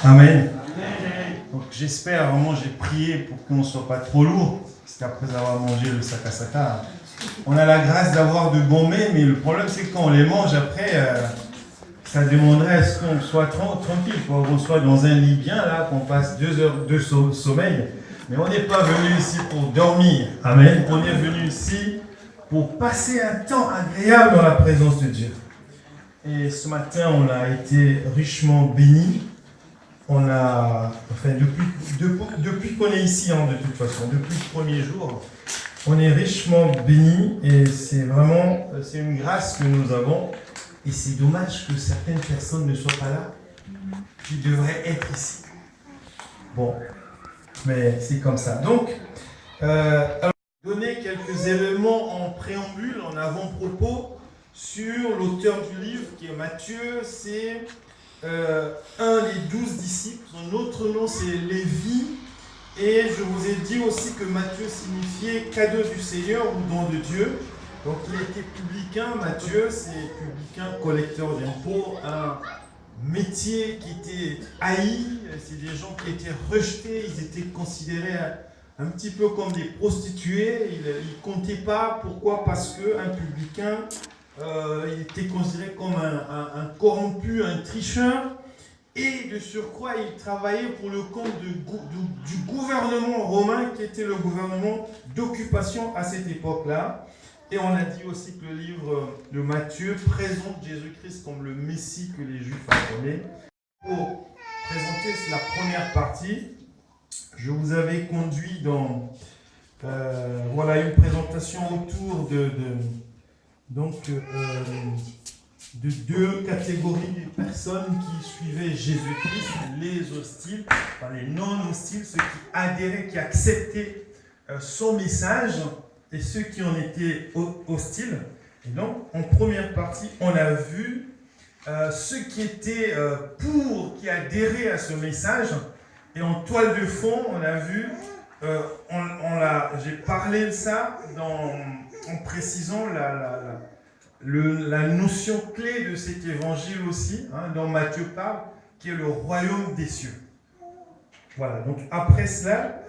Amen. Donc j'espère, vraiment j'ai prié pour qu'on ne soit pas trop lourd, parce qu'après avoir mangé le sakasaka, on a la grâce d'avoir de bons mets, mais le problème c'est que quand on les mange après, ça demanderait à ce qu'on soit tranquille, qu'on soit dans un lit bien, là, qu'on passe 2 heures de sommeil. Mais on n'est pas venu ici pour dormir. Amen. On est venu ici pour passer un temps agréable dans la présence de Dieu. Et ce matin, on a été richement bénis. On a, enfin, depuis qu'on est ici, hein, de toute façon, depuis le premier jour, on est richement bénis et c'est vraiment, c'est une grâce que nous avons. Et c'est dommage que certaines personnes ne soient pas là, qui devraient être ici. Bon, mais c'est comme ça. Donc, alors, donner quelques éléments en préambule, en avant-propos, sur l'auteur du livre, qui est Matthieu. C'est un des 12 disciples. Son autre nom, c'est Lévi. Et je vous ai dit aussi que Matthieu signifiait cadeau du Seigneur ou don de Dieu. Donc il était publicain. Matthieu, c'est publicain, collecteur d'impôts, un métier qui était haï. C'est des gens qui étaient rejetés, ils étaient considérés un petit peu comme des prostituées. Ils ne comptaient pas. Pourquoi? Parce qu'un publicain, il était considéré comme un corrompu, un tricheur. Et de surcroît, il travaillait pour le compte du gouvernement romain, qui était le gouvernement d'occupation à cette époque-là. Et on a dit aussi que le livre de Matthieu présente Jésus-Christ comme le Messie que les Juifs attendaient. Pour présenter la première partie, je vous avais conduit dans voilà, une présentation autour de deux catégories de personnes qui suivaient Jésus-Christ, les hostiles, enfin les non-hostiles, ceux qui adhéraient, qui acceptaient son message, et ceux qui en étaient hostiles. Et donc, en première partie, on a vu ceux qui étaient qui adhéraient à ce message, et en toile de fond, on a vu, j'ai parlé de ça en précisant la notion clé de cet évangile aussi, hein, dont Matthieu parle, qui est le royaume des cieux. Voilà, donc après cela,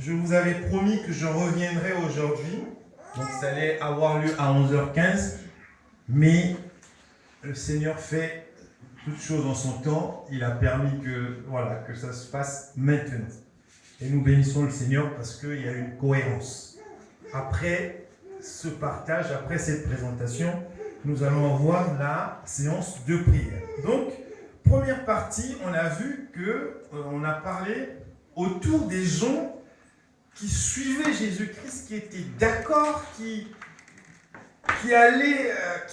je vous avais promis que je reviendrai aujourd'hui, donc ça allait avoir lieu à 11h15, mais le Seigneur fait toutes choses en son temps, il a permis que ça se passe maintenant. Et nous bénissons le Seigneur parce qu'il y a une cohérence. Après ce partage, après cette présentation, nous allons avoir la séance de prière. Donc, première partie, on a vu on a parlé autour des gens qui suivaient Jésus-Christ, qui étaient d'accord, qui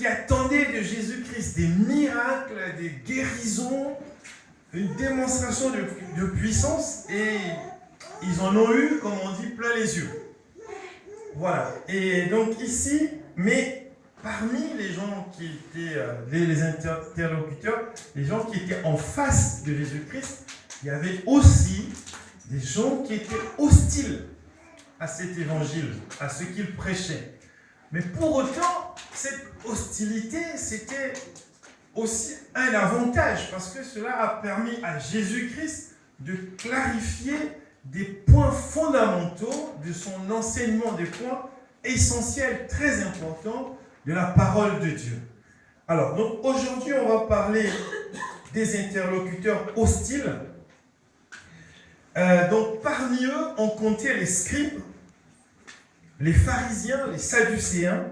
attendaient de Jésus-Christ des miracles, des guérisons, une démonstration de puissance, et ils en ont eu, comme on dit, plein les yeux. Voilà, et donc ici, mais parmi les gens qui étaient, les interlocuteurs, les gens qui étaient en face de Jésus-Christ, il y avait aussi des gens qui étaient hostiles à cet évangile, à ce qu'il prêchait. Mais pour autant, cette hostilité, c'était aussi un avantage, parce que cela a permis à Jésus-Christ de clarifier des points fondamentaux de son enseignement, des points essentiels, très importants de la parole de Dieu. Alors, donc aujourd'hui, on va parler des interlocuteurs hostiles. Donc, parmi eux, on comptait les scribes, les pharisiens, les sadducéens,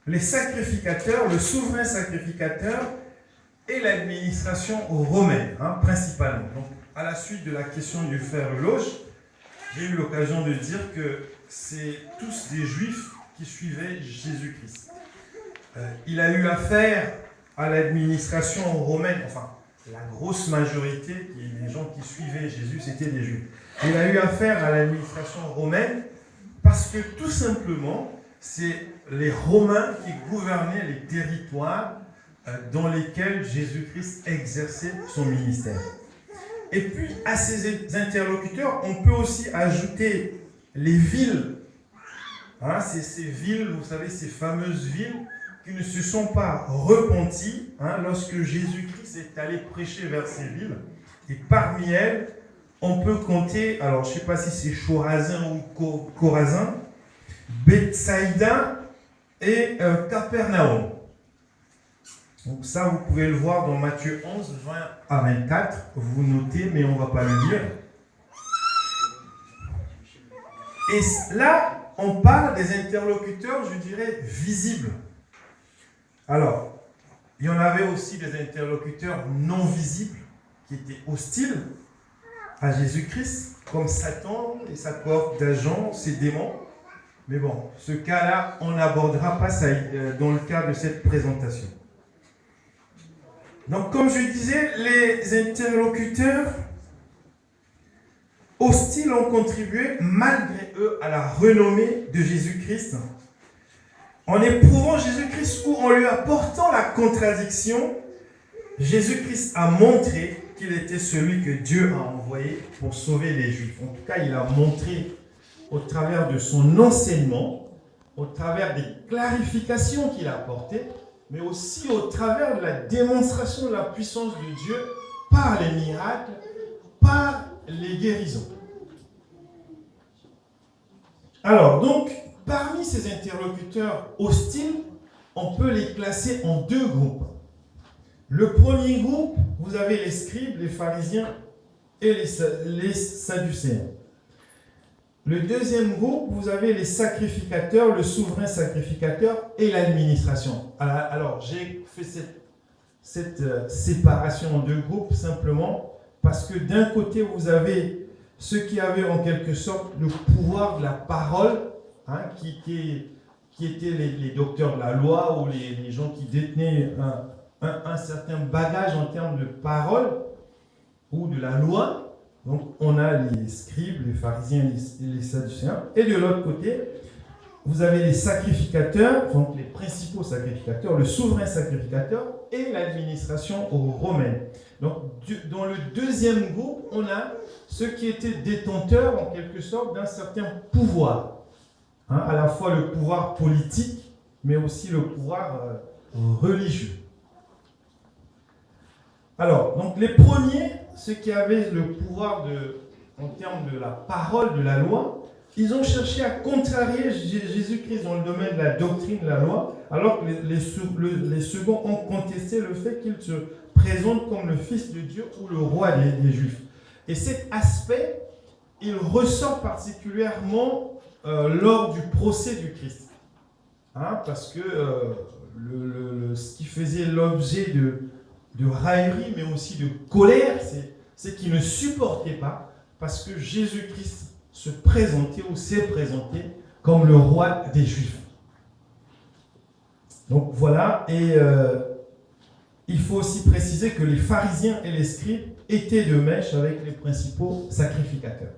les sacrificateurs, le souverain sacrificateur et l'administration romaine, principalement. Donc, à la suite de la question du frère Loge, j'ai eu l'occasion de dire que c'est tous des juifs qui suivaient Jésus-Christ. Il a eu affaire à l'administration romaine, enfin, la grosse majorité des gens qui suivaient Jésus, c'était des juifs. Il a eu affaire à l'administration romaine parce que tout simplement, c'est les Romains qui gouvernaient les territoires dans lesquels Jésus-Christ exerçait son ministère. Et puis, à ces interlocuteurs, on peut aussi ajouter les villes. C'est ces villes, vous savez, ces fameuses villes qui ne se sont pas repentis lorsque Jésus-Christ est allé prêcher vers ces villes. Et parmi elles, on peut compter, alors je ne sais pas si c'est Chorazin ou Corazin, Bethsaïda et Capernaum. Donc ça, vous pouvez le voir dans Matthieu 11, 20 à 24. Vous notez, mais on ne va pas le lire. Et là, on parle des interlocuteurs, je dirais, visibles. Alors, il y en avait aussi des interlocuteurs non visibles, qui étaient hostiles à Jésus-Christ, comme Satan et sa cohorte d'agents, ses démons. Mais bon, ce cas-là, on n'abordera pas ça dans le cadre de cette présentation. Donc, comme je disais, les interlocuteurs hostiles ont contribué, malgré eux, à la renommée de Jésus-Christ. En éprouvant Jésus-Christ ou en lui apportant la contradiction, Jésus-Christ a montré qu'il était celui que Dieu a envoyé pour sauver les Juifs. En tout cas, il a montré au travers de son enseignement, au travers des clarifications qu'il a apportées, mais aussi au travers de la démonstration de la puissance de Dieu par les miracles, par les guérisons. Alors, donc, parmi ces interlocuteurs hostiles, on peut les classer en deux groupes. Le premier groupe, vous avez les scribes, les pharisiens et les sadducéens. Le deuxième groupe, vous avez les sacrificateurs, le souverain sacrificateur et l'administration. Alors, j'ai fait cette séparation en deux groupes simplement parce que d'un côté, vous avez ceux qui avaient en quelque sorte le pouvoir de la parole, qui étaient les docteurs de la loi ou les gens qui détenaient un certain bagage en termes de parole ou de la loi. Donc, on a les scribes, les pharisiens et les sadducéens. Et de l'autre côté, vous avez les sacrificateurs, donc les principaux sacrificateurs, le souverain sacrificateur et l'administration romaine. Donc, dans le deuxième groupe, on a ceux qui étaient détenteurs, en quelque sorte, d'un certain pouvoir. À la fois le pouvoir politique, mais aussi le pouvoir religieux. Alors, donc les premiers, ceux qui avaient le pouvoir en termes de la parole de la loi, ils ont cherché à contrarier Jésus-Christ dans le domaine de la doctrine de la loi, alors que les seconds ont contesté le fait qu'il se présente comme le Fils de Dieu ou le roi des Juifs. Et cet aspect, il ressort particulièrement lors du procès du Christ. Parce que ce qui faisait l'objet de raillerie, mais aussi de colère, c'est qu'ils ne supportaient pas, parce que Jésus-Christ se présentait ou s'est présenté comme le roi des Juifs. Donc voilà, et il faut aussi préciser que les pharisiens et les scribes étaient de mèche avec les principaux sacrificateurs.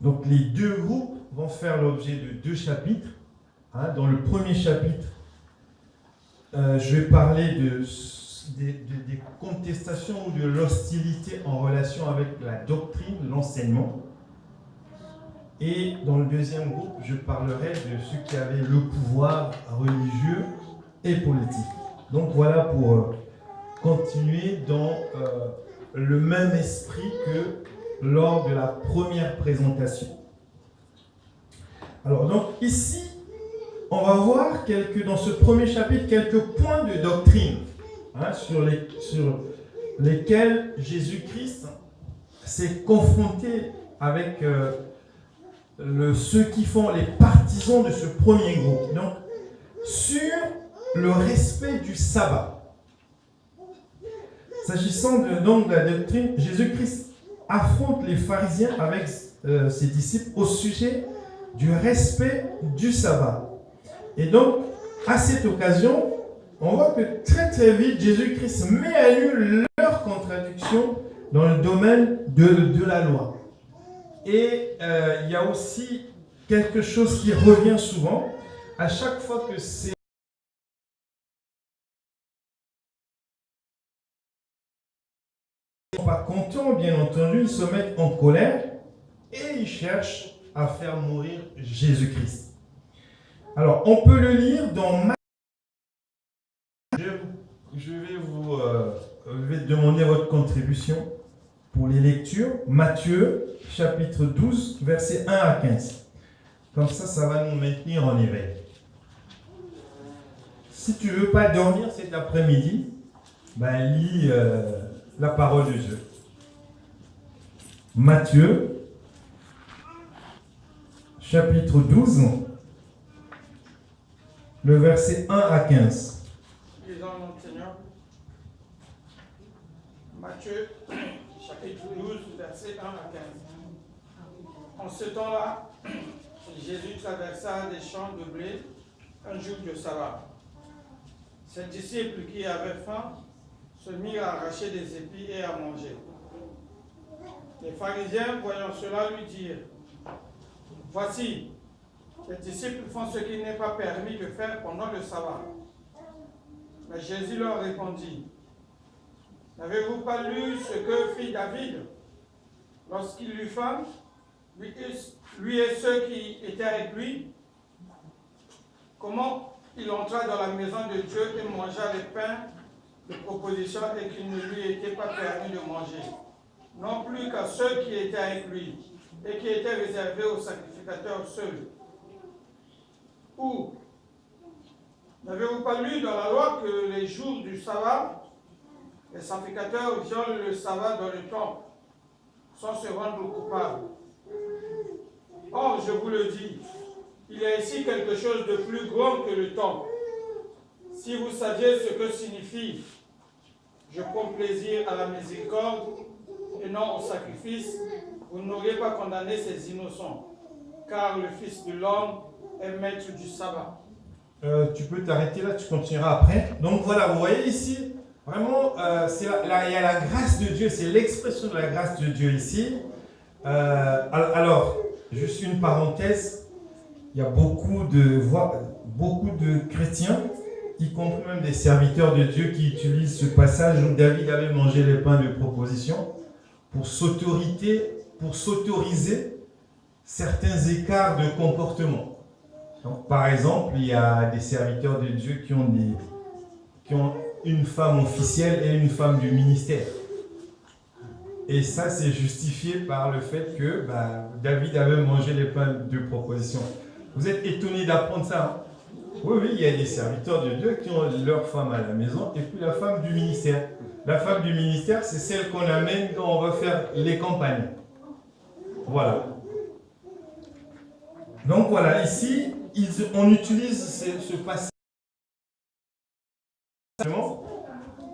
Donc les deux groupes vont faire l'objet de deux chapitres. Dans le premier chapitre, je vais parler des contestations ou de l'hostilité en relation avec la doctrine, l'enseignement. Et dans le deuxième groupe, je parlerai de ceux qui avaient le pouvoir religieux et politique. Donc voilà pour continuer dans le même esprit que lors de la première présentation. Alors donc ici, on va voir dans ce premier chapitre quelques points de doctrine sur lesquels Jésus-Christ s'est confronté avec ceux qui font les partisans de ce premier groupe. Donc, sur le respect du sabbat. S'agissant de la doctrine, Jésus-Christ affronte les pharisiens avec ses disciples au sujet du respect du sabbat. Et donc, à cette occasion, on voit que très très vite, Jésus-Christ met à nu leur contradiction dans le domaine de la loi. Et il y a aussi quelque chose qui revient souvent, à chaque fois que c'est pas contents, bien entendu, ils se mettent en colère et ils cherchent à faire mourir Jésus-Christ. Alors, on peut le lire dans Matthieu. Je vais demander votre contribution pour les lectures. Matthieu, chapitre 12, versets 1 à 15. Comme ça va nous maintenir en éveil. Si tu ne veux pas dormir cet après-midi, lis la parole de Dieu. Matthieu, chapitre 12, le verset 1 à 15. Lisons notre Seigneur. Matthieu, chapitre 12, verset 1 à 15. En ce temps-là, Jésus traversa des champs de blé un jour de sabbat. Ses disciples qui avaient faim se mirent à arracher des épis et à manger. Les pharisiens, voyant cela, lui dirent: Voici, les disciples font ce qu'il n'est pas permis de faire pendant le sabbat. Mais Jésus leur répondit: N'avez-vous pas lu ce que fit David lorsqu'il eut faim, lui et ceux qui étaient avec lui? Comment il entra dans la maison de Dieu et mangea les pains de proposition et qu'il ne lui était pas permis de manger, non plus qu'à ceux qui étaient avec lui et qui étaient réservés aux sacrificateurs seuls. Ou n'avez-vous pas lu dans la loi que les jours du sabbat, les sacrificateurs violent le sabbat dans le temple sans se rendre coupables? Or, je vous le dis, il y a ici quelque chose de plus grand que le temple. Si vous saviez ce que signifie « je prends plaisir à la miséricorde et non au sacrifice », vous n'auriez pas condamné ces innocents, car le Fils de l'homme est maître du sabbat. Tu peux t'arrêter là, tu continueras après. Donc voilà, vous voyez ici, vraiment, il y a la grâce de Dieu, c'est l'expression de la grâce de Dieu ici. Alors, juste une parenthèse, il y a beaucoup de chrétiens, y compris même des serviteurs de Dieu, qui utilisent ce passage où David avait mangé les pains de proposition pour s'autoriser certains écarts de comportement. Donc, par exemple, il y a des serviteurs de Dieu qui ont une femme officielle et une femme du ministère. Et ça, c'est justifié par le fait que David avait mangé les pains de proposition. Vous êtes étonnés d'apprendre ça, hein? Oui, il y a des serviteurs de Dieu qui ont leur femme à la maison et puis la femme du ministère. La femme du ministère, c'est celle qu'on amène quand on va faire les campagnes. Voilà. Donc voilà, ici, on utilise ce passage.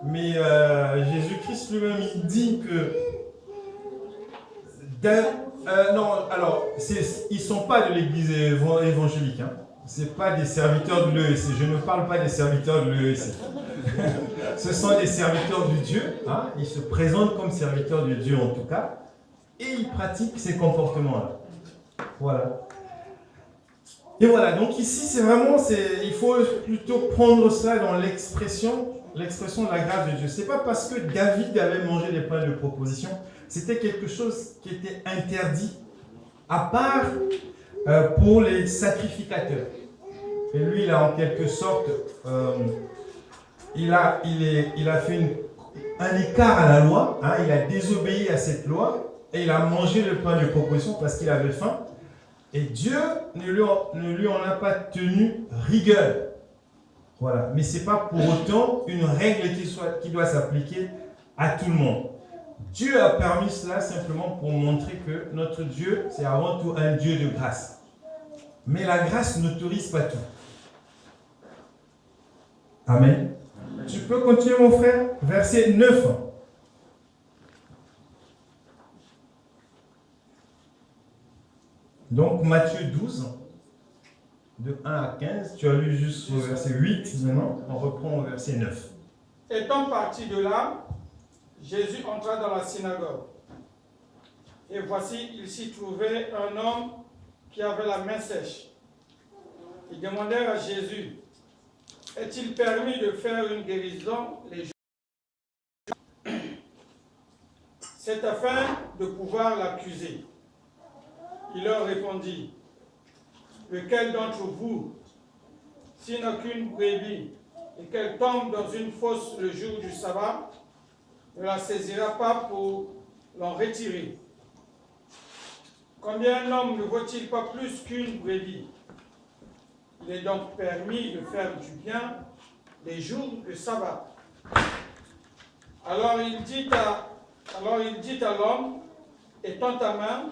Mais Jésus-Christ lui-même, il dit que ils ne sont pas de l'église évangélique. Hein. Ce ne sont pas des serviteurs de l'EEC. Je ne parle pas des serviteurs de l'EEC. Ce sont des serviteurs de Dieu. Hein. Ils se présentent comme serviteurs de Dieu en tout cas. Et ils pratiquent ces comportements-là. Voilà. Et voilà, donc ici, il faut plutôt prendre ça dans l'expression de la grâce de Dieu. Ce n'est pas parce que David avait mangé les pains de proposition, c'était quelque chose qui était interdit, à part pour les sacrificateurs. Et lui, il a en quelque sorte, il a fait un écart à la loi, hein, il a désobéi à cette loi, et il a mangé le pain de proposition parce qu'il avait faim. Et Dieu ne lui en a pas tenu rigueur. Voilà. Mais ce n'est pas pour autant une règle qui doit s'appliquer à tout le monde. Dieu a permis cela simplement pour montrer que notre Dieu, c'est avant tout un Dieu de grâce. Mais la grâce n'autorise pas tout. Amen. Tu peux continuer, mon frère. Verset 9. Donc, Matthieu 12, de 1 à 15. Tu as lu juste au verset 8. Maintenant, on reprend au verset 9. Étant parti de là, Jésus entra dans la synagogue. Et voici, il s'y trouvait un homme qui avait la main sèche. Ils demandèrent à Jésus: est-il permis de faire une guérison les jours? C'est afin de pouvoir l'accuser. Il leur répondit: lequel d'entre vous s'il n'a qu'une brebis et qu'elle tombe dans une fosse le jour du sabbat, ne la saisira pas pour l'en retirer. Combien un homme ne vaut-il pas plus qu'une brebis? Il est donc permis de faire du bien les jours de sabbat. Alors il dit à l'homme, étends ta main,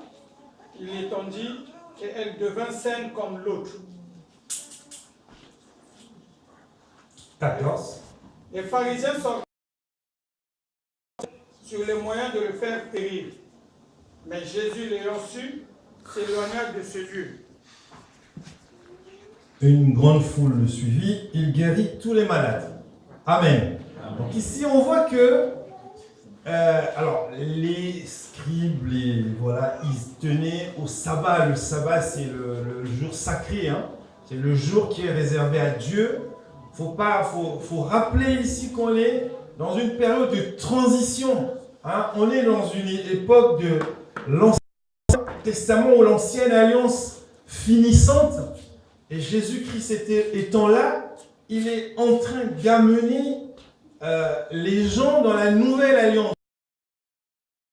il l'étendit, et elle devint saine comme l'autre. 14. Les pharisiens sortaient sur les moyens de le faire périr. Mais Jésus, l'ayant su, s'éloigna de ce lieu. Une grande foule le suivit, il guérit tous les malades. Amen. Donc ici on voit que alors les scribes, ils tenaient au sabbat. Le sabbat c'est le jour sacré, hein. C'est le jour qui est réservé à Dieu. Faut rappeler ici qu'on est dans une période de transition, hein. On est dans une époque de l'Ancien Testament ou l'Ancienne Alliance finissante. Et Jésus-Christ étant là, il est en train d'amener les gens dans la nouvelle alliance.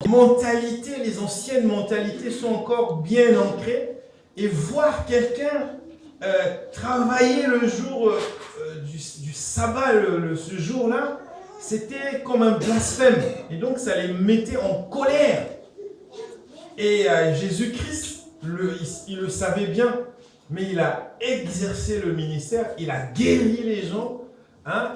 Les anciennes mentalités sont encore bien ancrées. Et voir quelqu'un travailler le jour du sabbat, ce jour-là, c'était comme un blasphème. Et donc ça les mettait en colère. Et Jésus-Christ, il le savait bien. Mais il a exercé le ministère, il a guéri les gens, hein,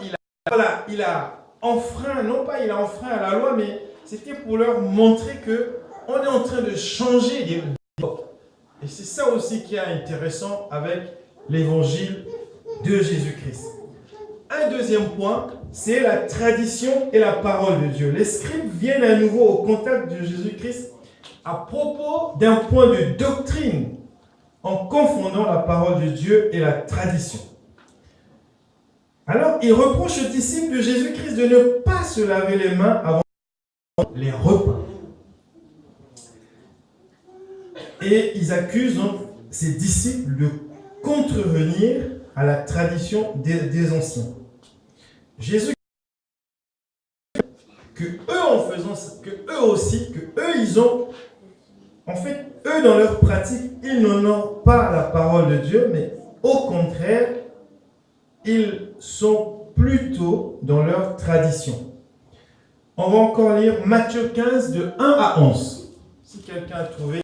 il a enfreint, non pas il a enfreint à la loi, mais c'était pour leur montrer qu'on est en train de changer d'époque. Et c'est ça aussi qui est intéressant avec l'évangile de Jésus-Christ. Un deuxième point, c'est la tradition et la parole de Dieu. Les scribes viennent à nouveau au contact de Jésus-Christ à propos d'un point de doctrine, en confondant la parole de Dieu et la tradition. Alors, il reproche aux disciples de Jésus-Christ de ne pas se laver les mains avant les repas. Et ils accusent donc ces disciples de contrevenir à la tradition des anciens. Jésus que eux en faisant ils ont en fait, eux, dans leur pratique, ils n'honorent pas la parole de Dieu, mais au contraire, ils sont plutôt dans leur tradition. On va encore lire Matthieu 15, de 1 à 11. Si quelqu'un a trouvé.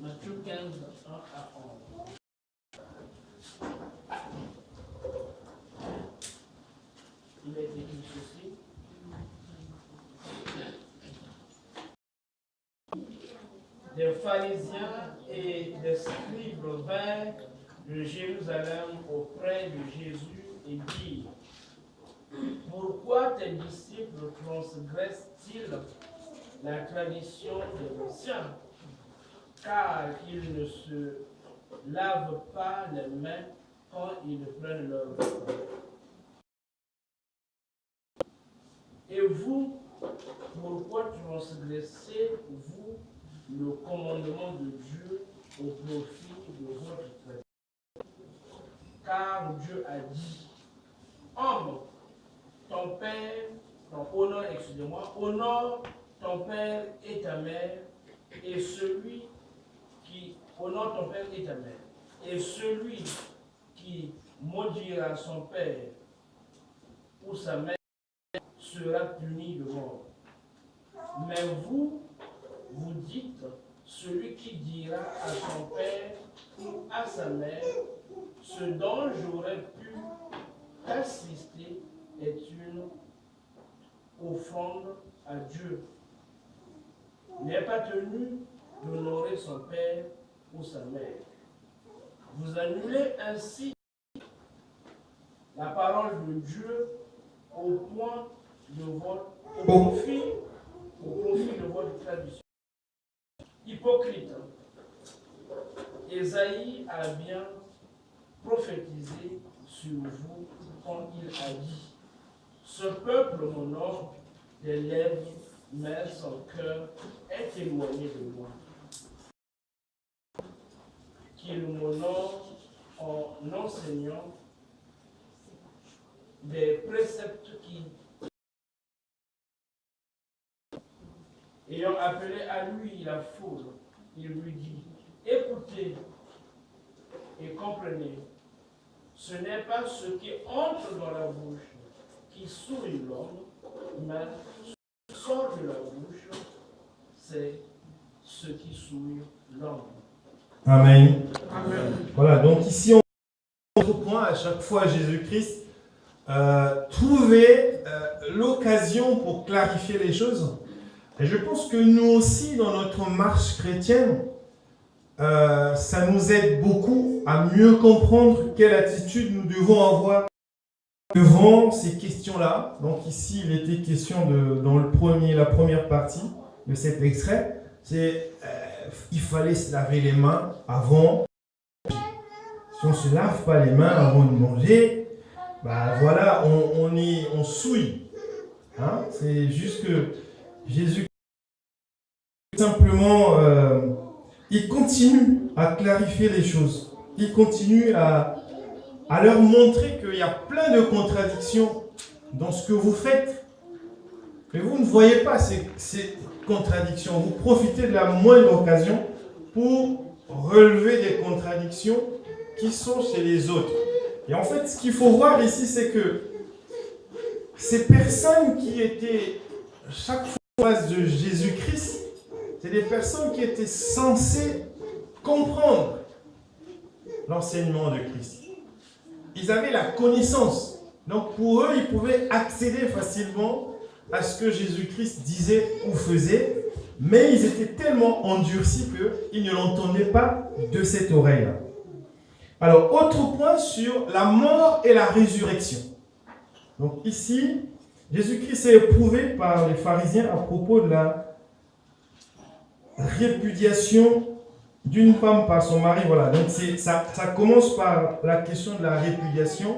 Matthieu 15, 1 à 11. Il est écrit ceci. Des pharisiens et des scribes vinrent de Jérusalem auprès de Jésus et dirent: Pourquoi tes disciples transgressent-ils la tradition des anciens? Car ils ne se lavent pas les mains quand ils prennent leur repas. Et vous, pourquoi transgressez-vous le commandement de Dieu au profit de votre tradition? Car Dieu a dit: Homme, honore ton père et ta mère, et celui qui honore ton père et ta mère, et celui qui maudira son père ou sa mère sera puni de mort. Mais vous, vous dites: celui qui dira à son père ou à sa mère, ce dont j'aurais pu assister est une offrande à Dieu, n'est pas tenu d'honorer son père ou sa mère. Vous annulez ainsi la parole de Dieu au profit de votre tradition. Hypocrite, Ésaïe a bien prophétisé sur vous quand il a dit: ce peuple m'honore des lèvres, mais son cœur est éloigné de moi. qu'il m'honore en enseignant des préceptes qui, ayant appelé à lui la foule, il lui dit, écoutez et comprenez, ce n'est pas ce qui entre dans la bouche qui souille l'homme, mais ce qui sort de la bouche, c'est ce qui souille l'homme. Amen. Amen. Voilà, donc ici on autre point, à chaque fois Jésus-Christ trouvait l'occasion pour clarifier les choses. Et je pense que nous aussi, dans notre marche chrétienne, ça nous aide beaucoup à mieux comprendre quelle attitude nous devons avoir devant ces questions-là. Donc ici, il était question dans la première partie de cet extrait, c'est il fallait se laver les mains avant. Si on ne se lave pas les mains avant de manger, bah voilà, on souille. Hein? C'est juste que Jésus, simplement, il continue à clarifier les choses. Il continue à leur montrer qu'il y a plein de contradictions dans ce que vous faites. Mais vous ne voyez pas ces contradictions. Vous profitez de la moindre occasion pour relever des contradictions qui sont chez les autres. Et en fait, ce qu'il faut voir ici, c'est que ces personnes qui étaient chaque fois en face de Jésus-Christ, c'est des personnes qui étaient censées comprendre l'enseignement de Christ. Ils avaient la connaissance. Donc pour eux, ils pouvaient accéder facilement à ce que Jésus-Christ disait ou faisait, mais ils étaient tellement endurcis qu'ils ne l'entendaient pas de cette oreille-là. Alors, autre point sur la mort et la résurrection. Donc ici, Jésus-Christ est éprouvé par les pharisiens à propos de la répudiation d'une femme par son mari. Voilà, donc ça commence par la question de la répudiation.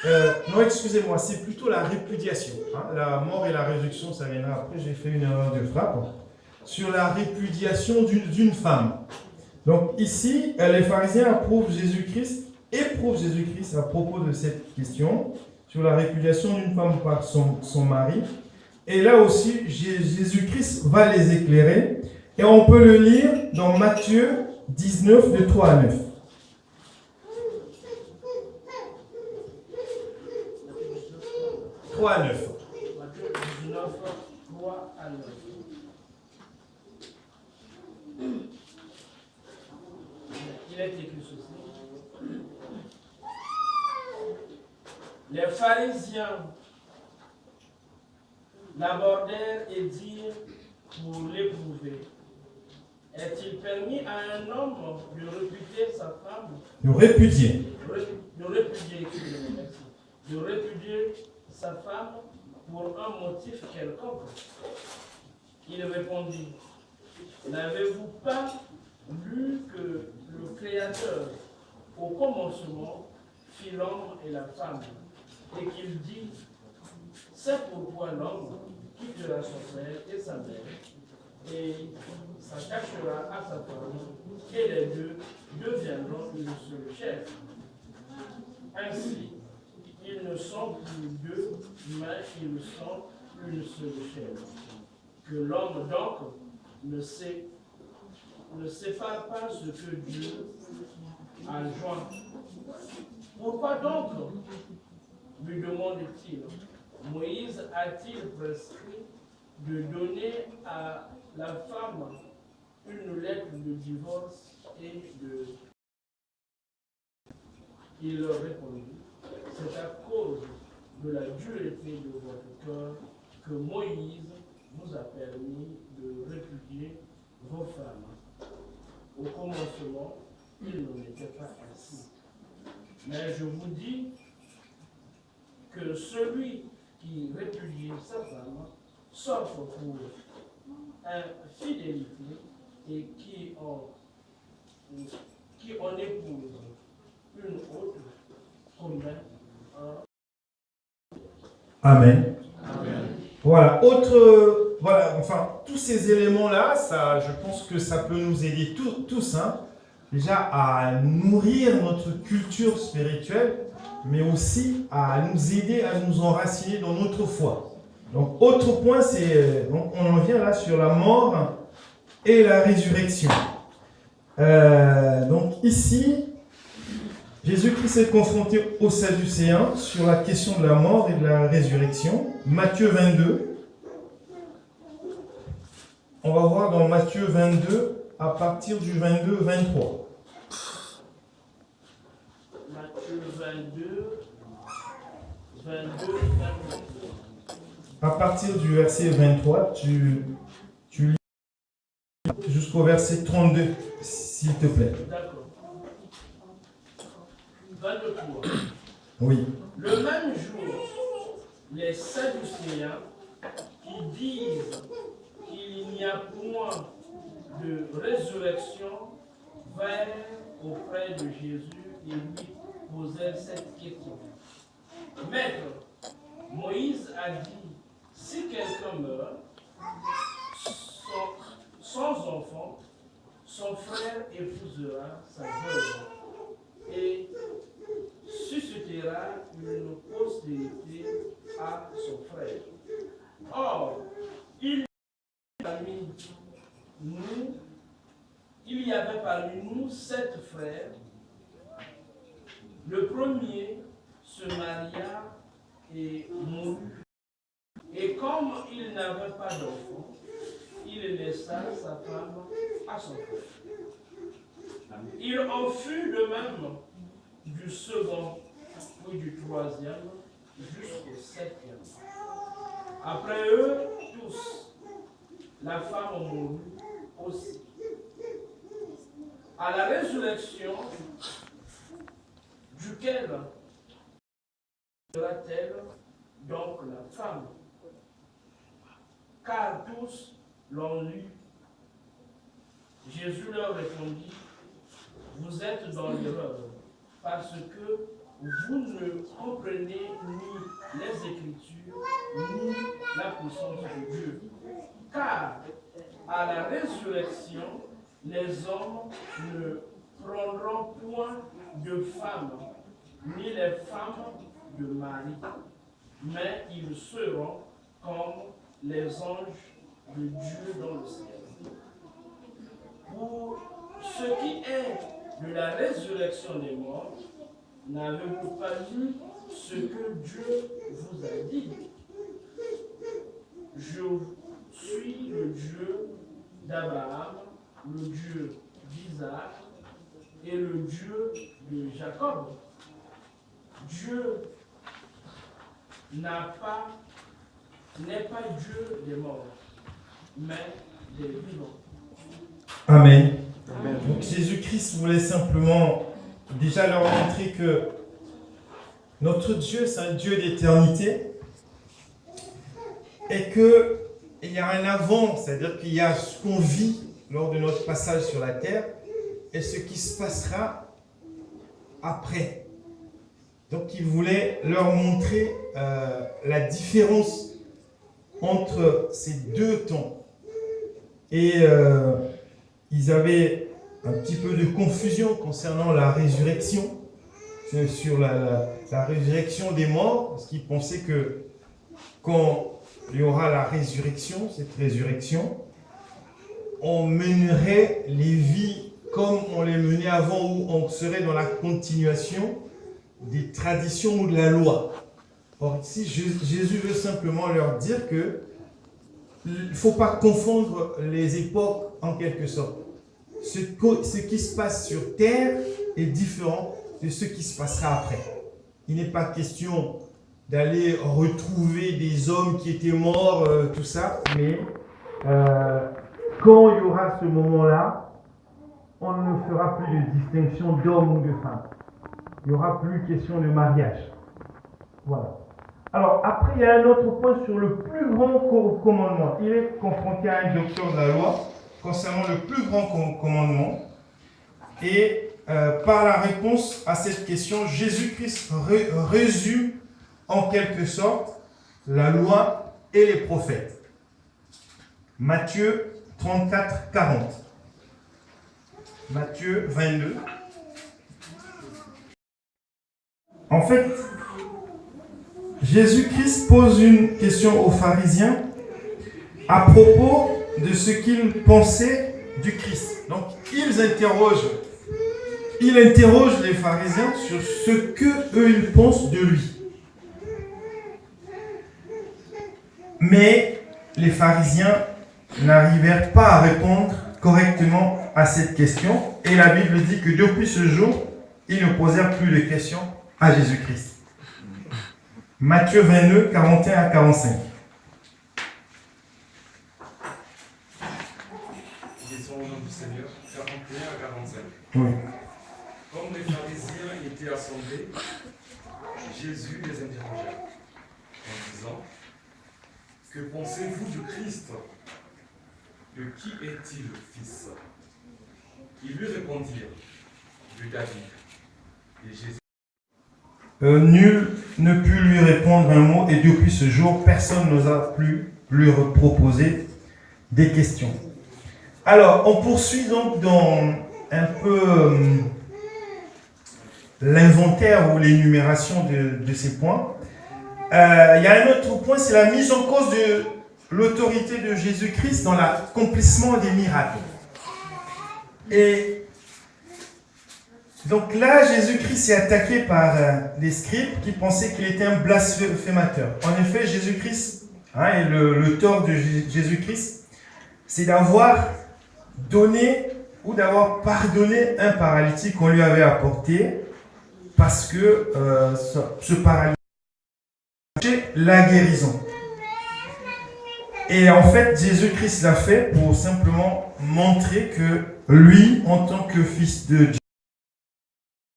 Non, excusez-moi, c'est plutôt la répudiation. Hein. La mort et la résurrection, ça viendra après, j'ai fait une erreur de frappe. Sur la répudiation d'une femme. Donc ici, les pharisiens éprouvent Jésus-Christ à propos de cette question, sur la répudiation d'une femme par son mari. Et là aussi, Jésus-Christ va les éclairer. Et on peut le lire dans Matthieu 19, de 3 à 9. Matthieu 19, 3 à 9. Il est écrit ceci. Les pharisiens l'abordèrent et dirent pour l'éprouver, est-il permis à un homme de répudier sa femme? De répudier. Excusez-moi, merci. De répudier sa femme pour un motif quelconque. Il répondit, n'avez-vous pas lu que le Créateur, au commencement, fit l'homme et la femme, et qu'il dit, c'est pourquoi l'homme quittera son père et sa mère, et s'attachera à sa femme, et les deux deviendront une seule chair. Ainsi, ils ne sont plus deux, mais ils sont une seule chair. Que l'homme donc ne sépare pas ce que Dieu a joint. Pourquoi donc, lui demande-t-il, Moïse a-t-il prescrit de donner à la femme une lettre de divorce et de... Il leur répondit, c'est à cause de la dureté de votre cœur que Moïse vous a permis de répudier vos femmes. Au commencement, il n'en était pas ainsi. Mais je vous dis que celui qui répudie sa femme s'offre pour infidélité et qui en épouse une autre commet un... Amen. Amen. Voilà, enfin, tous ces éléments-là, ça, je pense que ça peut nous aider tous, hein, déjà à nourrir notre culture spirituelle, mais aussi à nous aider à nous enraciner dans notre foi. Donc, autre point, on en vient là sur la mort et la résurrection. Donc ici, Jésus-Christ est confronté aux Sadducéens sur la question de la mort et de la résurrection. Matthieu 22. On va voir dans Matthieu 22 à partir du 22-23. Matthieu 22, 23. À partir du verset 23, tu lis jusqu'au verset 32, s'il te plaît. D'accord. 23. Oui. Le même jour, les Sadducéens qui disent qu'il n'y a point de résurrection vinrent auprès de Jésus et lui posèrent cette question. Maître, Moïse a dit, si quelqu'un meurt sans enfant, son frère épousera sa veuve et suscitera une postérité à son frère. Or, il y avait parmi nous 7 frères. Le premier se maria et mourut. Et comme il n'avait pas d'enfant, il laissa sa femme à son frère. Il en fut de même du second, puis du troisième, jusqu'au 7e. Après eux tous, la femme mourut aussi. À la résurrection, duquel sera-t-elle donc la femme? Car tous l'ont lu. Jésus leur répondit, vous êtes dans l'erreur, parce que vous ne comprenez ni les Écritures, ni la puissance de Dieu. Car à la résurrection, les hommes ne prendront point de femmes, ni les femmes de mari, mais ils seront comme les anges de Dieu dans le ciel. Pour ce qui est de la résurrection des morts, n'avez-vous pas lu ce que Dieu vous a dit? Je suis le Dieu d'Abraham, le Dieu d'Isaac et le Dieu de Jacob. Dieu n'est pas Dieu des morts, mais des vivants. Amen. Amen. Donc Jésus-Christ voulait simplement déjà leur montrer que notre Dieu, c'est un Dieu d'éternité et qu'il y a un avant, c'est-à-dire qu'il y a ce qu'on vit lors de notre passage sur la terre et ce qui se passera après. Donc il voulait leur montrer la différence entre ces deux temps. Et ils avaient un petit peu de confusion concernant la résurrection, sur la résurrection des morts, parce qu'ils pensaient que quand il y aura la résurrection, cette résurrection, on mènerait les vies comme on les menait avant, où on serait dans la continuation des traditions ou de la loi. Or ici, Jésus veut simplement leur dire que il ne faut pas confondre les époques en quelque sorte. Ce qui se passe sur terre est différent de ce qui se passera après. Il n'est pas question d'aller retrouver des hommes qui étaient morts, tout ça, mais quand il y aura ce moment-là, on ne fera plus de distinction d'homme ou de femme. Il n'y aura plus question de mariage. Voilà. Alors, après, il y a un autre point sur le plus grand commandement. Il est confronté à un docteur de la loi concernant le plus grand commandement. Et par la réponse à cette question, Jésus-Christ résume en quelque sorte la loi et les prophètes. Matthieu 34, 40. Matthieu 22. En fait, Jésus-Christ pose une question aux pharisiens à propos de ce qu'ils pensaient du Christ. Donc, il interroge les pharisiens sur ce que eux ils pensent de lui. Mais les pharisiens n'arrivèrent pas à répondre correctement à cette question. Et la Bible dit que depuis ce jour, ils ne posèrent plus de questions à Jésus-Christ. Matthieu 22, 41 à 45. Question au nom du Seigneur, 41 à 45. Oui. Comme les pharisiens étaient assemblés, Jésus les interrogea en disant: que pensez-vous du Christ? De qui est-il le fils? Ils lui répondirent: de David. Et Jésus. Nul ne put lui répondre un mot, et depuis ce jour, personne n'osa plus lui proposer des questions. Alors, on poursuit donc dans un peu l'inventaire ou l'énumération de ces points. Il y a un autre point, c'est la mise en cause de l'autorité de Jésus-Christ dans l'accomplissement des miracles. Et donc là, Jésus-Christ est attaqué par les scribes qui pensaient qu'il était un blasphémateur. En effet, Jésus-Christ, et le tort de Jésus-Christ, c'est d'avoir donné ou d'avoir pardonné un paralytique qu'on lui avait apporté parce que ce paralytique la guérison. Et en fait, Jésus-Christ l'a fait pour simplement montrer que lui, en tant que fils de Dieu,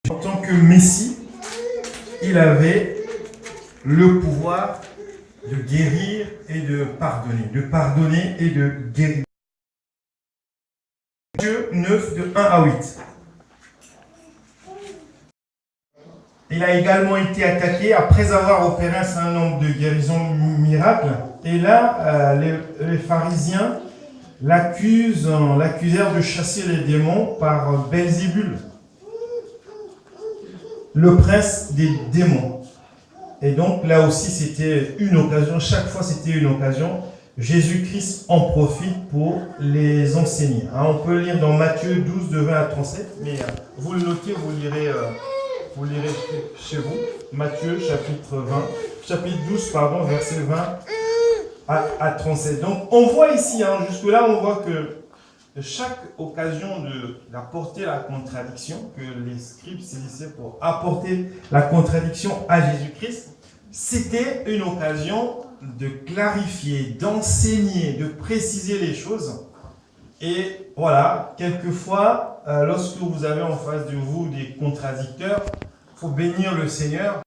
en tant que Messie, il avait le pouvoir de guérir et de pardonner et de guérir. Matthieu 9, de 1 à 8. Il a également été attaqué après avoir opéré un certain nombre de guérisons miracles. Et là, les pharisiens l'accusèrent de chasser les démons par Belzébul, le prince des démons. Et donc là aussi, c'était une occasion, chaque fois c'était une occasion. Jésus-Christ en profite pour les enseigner. On peut lire dans Matthieu 12, de 20 à 37, mais vous le notez, vous lirez chez vous. Matthieu chapitre 12, verset 20 à 37. Donc on voit ici, jusque-là, on voit que chaque occasion d'apporter la contradiction, que les scribes saisissaient pour apporter la contradiction à Jésus-Christ, c'était une occasion de clarifier, d'enseigner, de préciser les choses. Et voilà, quelquefois, lorsque vous avez en face de vous des contradicteurs, il faut bénir le Seigneur.